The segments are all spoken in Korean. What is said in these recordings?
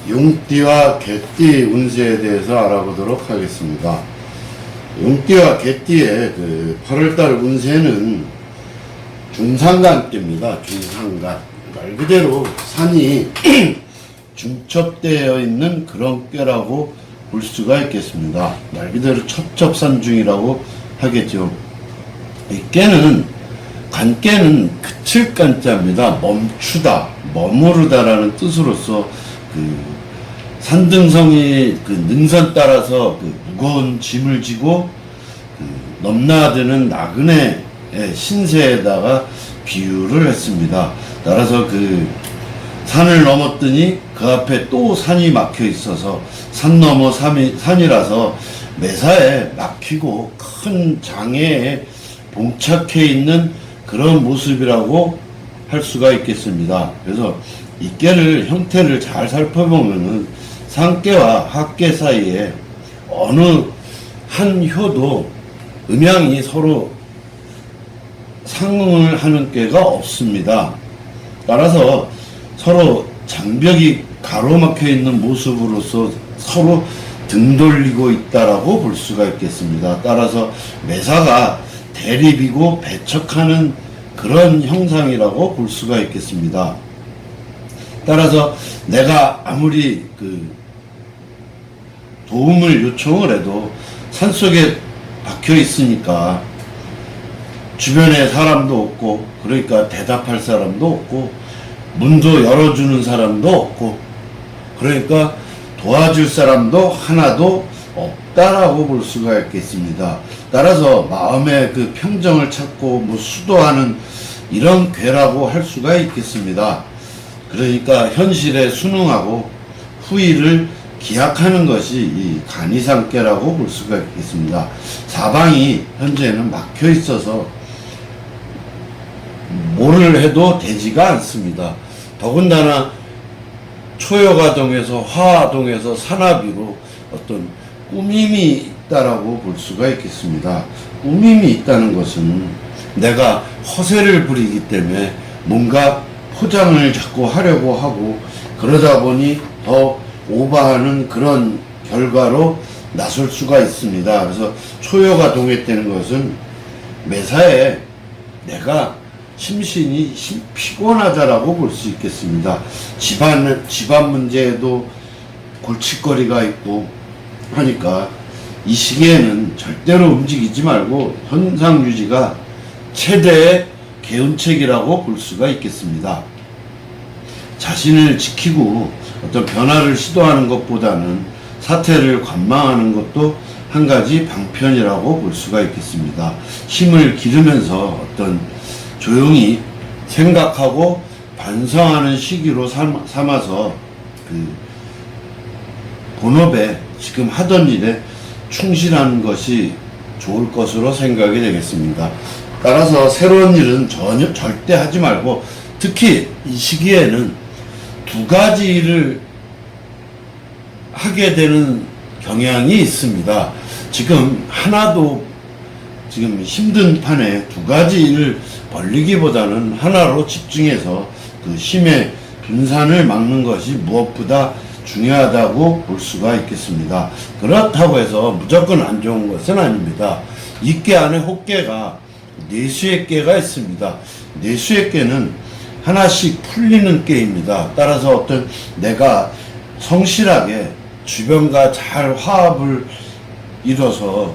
용띠와 개띠 운세에 대해서 알아보도록 하겠습니다. 용띠와 개띠의 8월달 운세는 중산간띠입니다. 중산간. 말 그대로 산이 중첩되어 있는 그런 꾀라고 볼 수가 있겠습니다. 말 그대로 첩첩산중이라고 하겠죠. 이 깨는, 간깨는 그칠 간자입니다. 멈추다, 머무르다라는 뜻으로서 산등성이 능선 따라서 무거운 짐을 지고 넘나드는 나그네의 신세에다가 비유를 했습니다. 따라서 산을 넘었더니 그 앞에 또 산이 막혀 있어서 산 넘어 산이라서 매사에 막히고 큰 장애에 봉착해 있는 그런 모습이라고 할 수가 있겠습니다. 그래서 이 깨를 형태를 잘 살펴보면은 상깨와 하깨 사이에 어느 한 효도 음양이 서로 상응을 하는 깨가 없습니다. 따라서 서로 장벽이 가로막혀 있는 모습으로서 서로 등 돌리고 있다라고 볼 수가 있겠습니다. 따라서 매사가 대립이고 배척하는 그런 형상이라고 볼 수가 있겠습니다. 따라서 내가 아무리 도움을 요청을 해도 산속에 박혀 있으니까 주변에 사람도 없고, 그러니까 대답할 사람도 없고, 문도 열어주는 사람도 없고, 그러니까 도와줄 사람도 하나도 없다라고 볼 수가 있겠습니다. 따라서 마음의 평정을 찾고 수도하는 이런 괴라고 할 수가 있겠습니다. 그러니까 현실에 순응하고 후일을 기약하는 것이 이 간이상깨라고 볼 수가 있겠습니다. 사방이 현재는 막혀 있어서 뭐를 해도 되지가 않습니다. 더군다나 초여가동에서 화화동에서 산화비로 어떤 꾸밈이 있다라고 볼 수가 있겠습니다. 꾸밈이 있다는 것은 내가 허세를 부리기 때문에 뭔가 포장을 자꾸 하려고 하고, 그러다 보니 더 오버하는 그런 결과로 나설 수가 있습니다. 그래서 초여가 동했다는 것은 매사에 내가 심신이 피곤하다라고 볼 수 있겠습니다. 집안 문제에도 골칫거리가 있고 하니까 이 시기에는 절대로 움직이지 말고 현상 유지가 최대의 개운책이라고 볼 수가 있겠습니다. 자신을 지키고 어떤 변화를 시도하는 것보다는 사태를 관망하는 것도 한 가지 방편이라고 볼 수가 있겠습니다. 힘을 기르면서 어떤 조용히 생각하고 반성하는 시기로 삼아서 본업에 지금 하던 일에 충실하는 것이 좋을 것으로 생각이 되겠습니다. 따라서 새로운 일은 절대 하지 말고, 특히 이 시기에는 두 가지 일을 하게 되는 경향이 있습니다. 지금 힘든 판에 두 가지 일을 벌리기보다는 하나로 집중해서 힘의 분산을 막는 것이 무엇보다 중요하다고 볼 수가 있겠습니다. 그렇다고 해서 무조건 안 좋은 것은 아닙니다. 이 깨 안에 혹깨가 내수의 깨가 있습니다. 내수의 깨는 하나씩 풀리는 깨입니다. 따라서 내가 성실하게 주변과 잘 화합을 이뤄서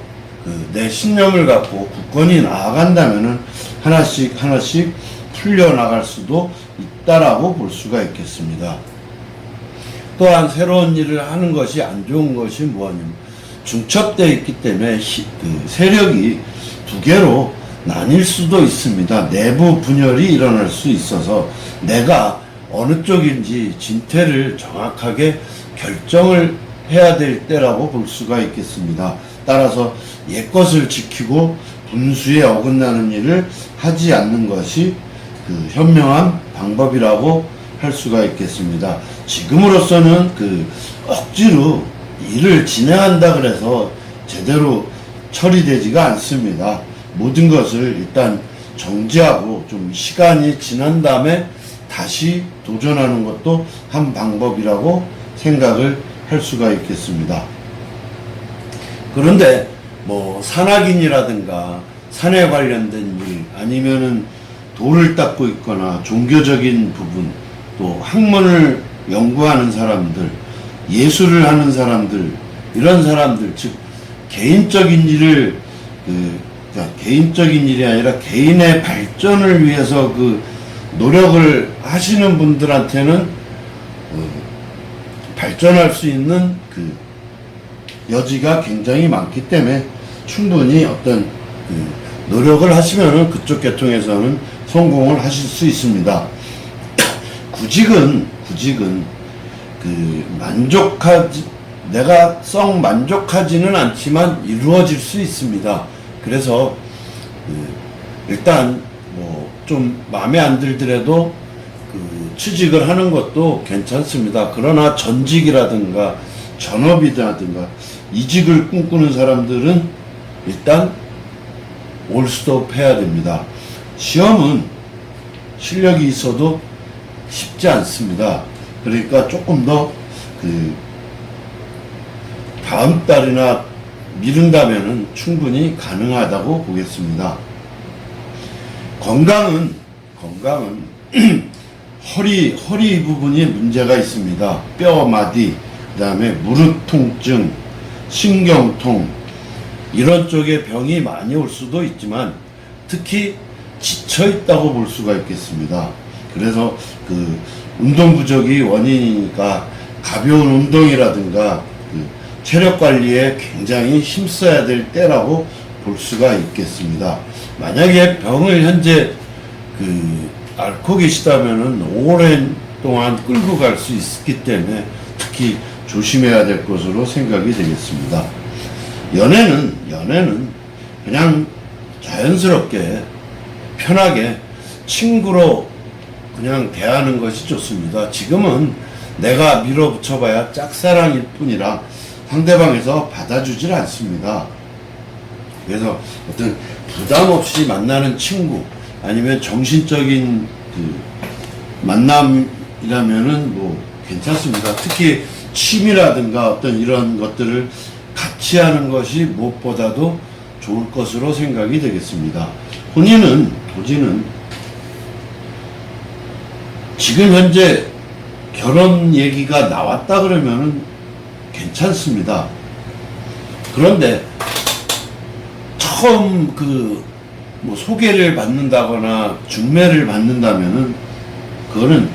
내 신념을 갖고 굳건히 나아간다면은 하나씩 풀려나갈 수도 있다라고 볼 수가 있겠습니다. 또한 새로운 일을 하는 것이 안 좋은 것이 뭐냐면 중첩되어 있기 때문에 세력이 두 개로 나뉠 수도 있습니다. 내부 분열이 일어날 수 있어서 내가 어느 쪽인지 진퇴를 정확하게 결정을 해야 될 때라고 볼 수가 있겠습니다. 따라서 옛것을 지키고 분수에 어긋나는 일을 하지 않는 것이 현명한 방법이라고 할 수가 있겠습니다. 지금으로서는 억지로 일을 진행한다 그래서 제대로 처리되지가 않습니다. 모든 것을 일단 정지하고 좀 시간이 지난 다음에 다시 도전하는 것도 한 방법이라고 생각을 할 수가 있겠습니다. 그런데 뭐 산악인이라든가 산에 관련된 일, 아니면은 돌을 닦고 있거나 종교적인 부분, 또 학문을 연구하는 사람들, 예술을 하는 사람들, 이런 사람들, 즉 개인적인 일을 그러니까 개인적인 일이 아니라 개인의 발전을 위해서 노력을 하시는 분들한테는 발전할 수 있는 여지가 굉장히 많기 때문에 충분히 어떤 노력을 하시면은 그쪽 계통에서는 성공을 하실 수 있습니다. 구직은 내가 썩 만족하지는 않지만 이루어질 수 있습니다. 그래서 일단 뭐 좀 마음에 안 들더라도 취직을 하는 것도 괜찮습니다. 그러나 전직이라든가 전업이라든가 이직을 꿈꾸는 사람들은 일단 올스톱 해야 됩니다. 시험은 실력이 있어도 쉽지 않습니다. 그러니까 조금 더 다음 달이나 미룬다면은 충분히 가능하다고 보겠습니다. 건강은 허리 부분이 문제가 있습니다. 뼈 마디, 그 다음에 무릎 통증, 신경통, 이런 쪽에 병이 많이 올 수도 있지만 특히 지쳐 있다고 볼 수가 있겠습니다. 그래서 운동 부족이 원인이니까 가벼운 운동이라든가 체력 관리에 굉장히 힘써야 될 때라고 볼 수가 있겠습니다. 만약에 병을 현재 앓고 계시다면은 오랜 동안 끌고 갈 수 있기 때문에 특히 조심해야 될 것으로 생각이 되겠습니다. 연애는 그냥 자연스럽게 편하게 친구로 그냥 대하는 것이 좋습니다. 지금은 내가 밀어붙여봐야 짝사랑일 뿐이라 상대방에서 받아주질 않습니다. 그래서 어떤 부담 없이 만나는 친구, 아니면 정신적인 만남이라면은 뭐 괜찮습니다. 특히 취미라든가 어떤 이런 것들을 같이 하는 것이 무엇보다도 좋을 것으로 생각이 되겠습니다. 토지는 지금 현재 결혼 얘기가 나왔다 그러면은 괜찮습니다. 그런데 처음 소개를 받는다거나 중매를 받는다면은 그거는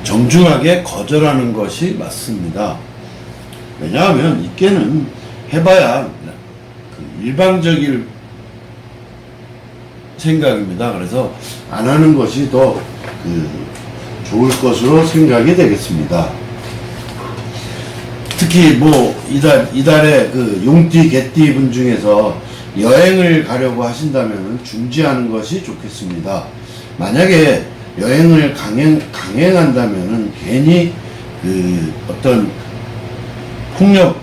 정중하게 거절하는 것이 맞습니다. 왜냐하면 이께는 해봐야 일방적일 생각입니다. 그래서 안 하는 것이 더 좋을 것으로 생각이 되겠습니다. 특히 이달에 용띠 개띠 분 중에서 여행을 가려고 하신다면 중지하는 것이 좋겠습니다. 만약에 여행을 강행한다면 괜히 어떤 폭력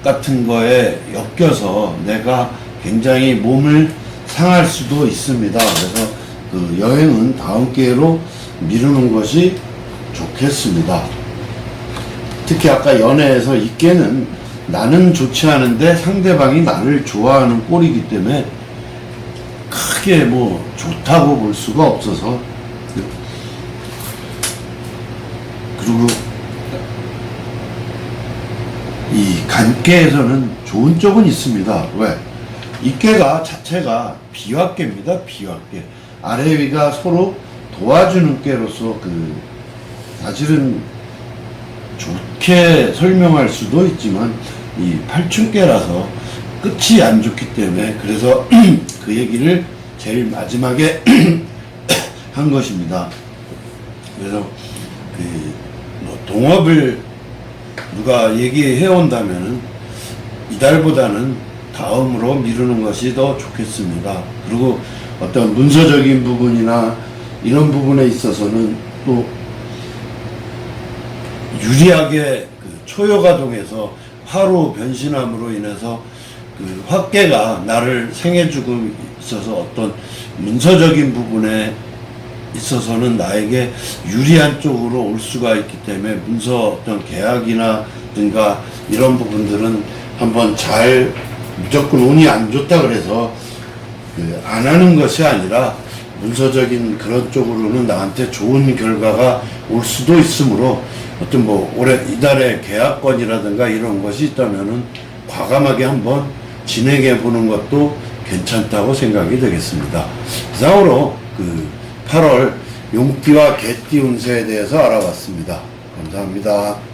같은 거에 엮여서 내가 굉장히 몸을 상할 수도 있습니다. 그래서 여행은 다음 기회로 미루는 것이 좋겠습니다. 특히 아까 연애에서 이께는 나는 좋지 않은데 상대방이 나를 좋아하는 꼴이기 때문에 크게 좋다고 볼 수가 없어서, 그리고 이 간계에서는 좋은 쪽은 있습니다. 왜? 이깨가 자체가 비화깨입니다. 비화깨. 아래 위가 서로 도와주는 깨로서 사실은 좋게 설명할 수도 있지만 이 팔춘깨라서 끝이 안 좋기 때문에, 그래서 그 얘기를 제일 마지막에 한 것입니다. 그래서 동업을 누가 얘기해 온다면은 이달보다는 다음으로 미루는 것이 더 좋겠습니다. 그리고 어떤 문서적인 부분이나 이런 부분에 있어서는 또 유리하게 초여가동해서 화로 변신함으로 인해서 화깨가 나를 생해주고 있어서 어떤 문서적인 부분에 있어서는 나에게 유리한 쪽으로 올 수가 있기 때문에 문서 어떤 계약이나든가 이런 부분들은 한번 잘 무조건 운이 안 좋다 그래서 안 하는 것이 아니라 문서적인 그런 쪽으로는 나한테 좋은 결과가 올 수도 있으므로 어떤 뭐 올해 이달에 계약건이라든가 이런 것이 있다면은 과감하게 한번 진행해 보는 것도 괜찮다고 생각이 되겠습니다. 이상으로 8월 용띠와 개띠 운세에 대해서 알아봤습니다. 감사합니다.